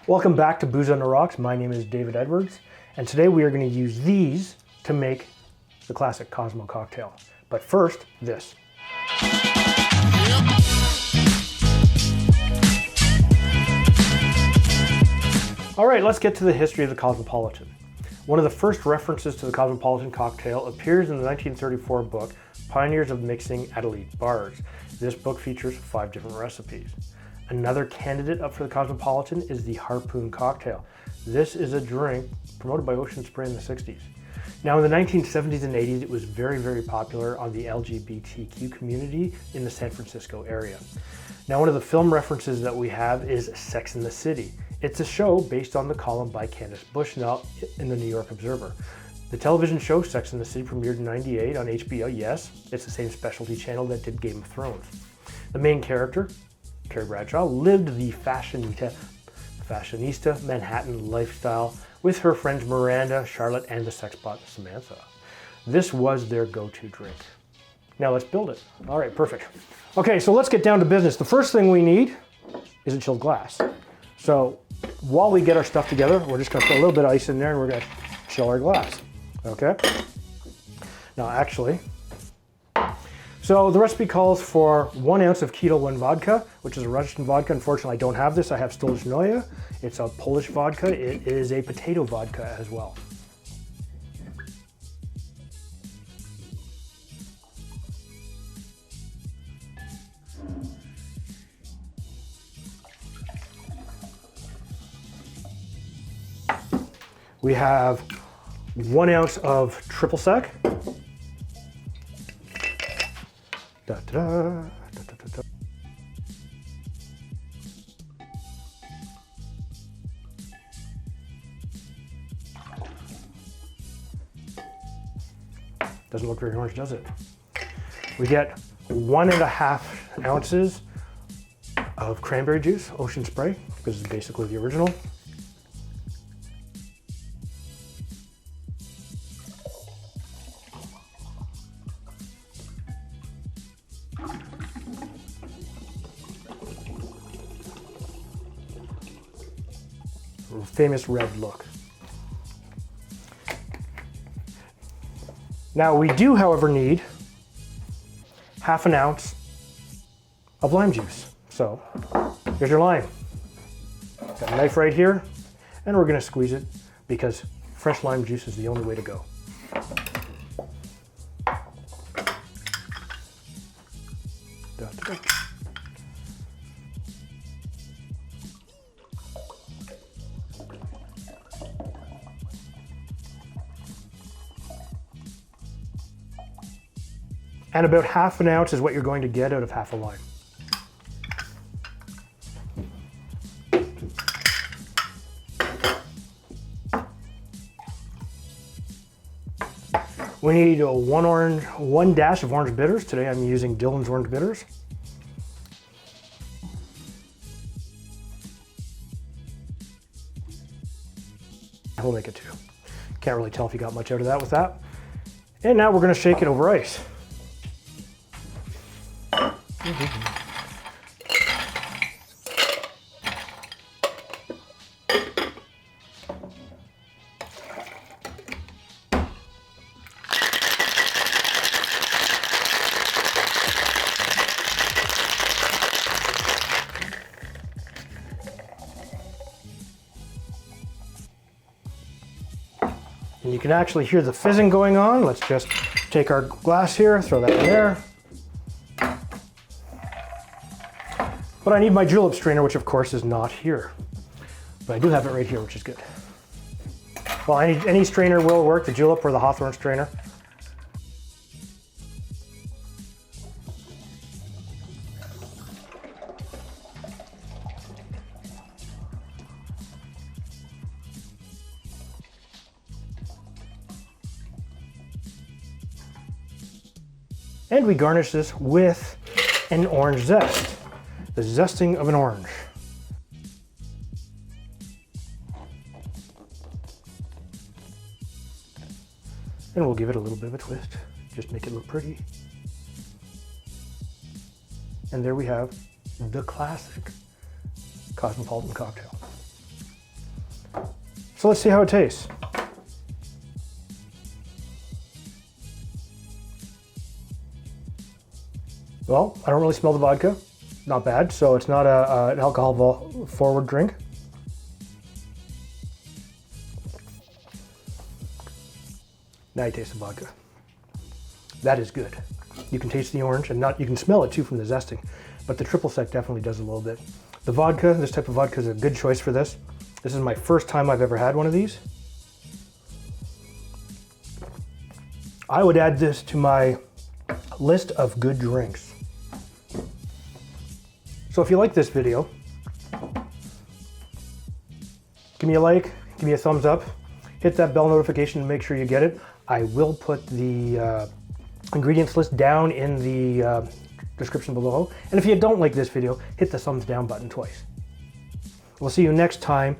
Welcome back to Booze on the Rocks. My name is David Edwards, and today we are going to use these to make the classic Cosmo cocktail. But first, this. All right, let's get to the history of the Cosmopolitan. One of the first references to the Cosmopolitan cocktail appears in the 1934 book, Pioneers of Mixing at Elite Bars. This book features 5 different recipes. Another candidate up for the Cosmopolitan is the Harpoon cocktail. This is a drink promoted by Ocean Spray in the 60s. Now in the 1970s and 80s, it was very, very popular on the LGBTQ community in the San Francisco area. Now one of the film references that we have is Sex and the City. It's a show based on the column by Candace Bushnell in the New York Observer. The television show Sex and the City premiered in '98 on HBO. Yes, it's the same specialty channel that did Game of Thrones. The main character, Carrie Bradshaw, lived the fashionista Manhattan lifestyle with her friends Miranda, Charlotte, and the sexbot Samantha. This was their go-to drink. Now let's build it. All right, perfect. Okay, so let's get down to business. The first thing we need is a chilled glass. So while we get our stuff together, we're just gonna put a little bit of ice in there and we're gonna chill our glass, okay? Now actually, so the recipe calls for 1 ounce of Keto 1 vodka, which is a Russian vodka. Unfortunately, I don't have this. I have Stolichnaya. It's a Polish vodka. It is a potato vodka as well. We have 1 ounce of triple sec. Da, da, da, da, da, da. Doesn't look very orange, does it? We get 1.5 ounces of cranberry juice, Ocean Spray, because it's basically the original. Famous red look. Now we do, however, need 1/2 ounce of lime juice. So here's your lime. Got a knife right here, and we're gonna squeeze it because fresh lime juice is the only way to go. Da, da, da. And about 1/2 ounce is what you're going to get out of 1/2 a lime. We need 1 dash of orange bitters. Today I'm using Dillon's orange bitters. We'll make it 2. Can't really tell if you got much out of that with that. And now we're gonna shake it over ice. And you can actually hear the fizzing going on. Let's just take our glass here, throw that in there. But I need my julep strainer, which of course is not here. But I do have it right here, which is good. Well, any strainer will work, the julep or the hawthorn strainer. And we garnish this with an orange zest, the zesting of an orange. And we'll give it a little bit of a twist, just make it look pretty. And there we have the classic Cosmopolitan cocktail. So let's see how it tastes. Well, I don't really smell the vodka. Not bad, so it's not an alcohol-forward drink. Now you taste the vodka. That is good. You can taste the orange, and you can smell it too from the zesting, but the triple sec definitely does a little bit. The vodka, this type of vodka is a good choice for this. This is my first time I've ever had one of these. I would add this to my list of good drinks. So if you like this video, give me a like, give me a thumbs up, hit that bell notification to make sure you get it. I will put the ingredients list down in the description below. And if you don't like this video, hit the thumbs down button twice. We'll see you next time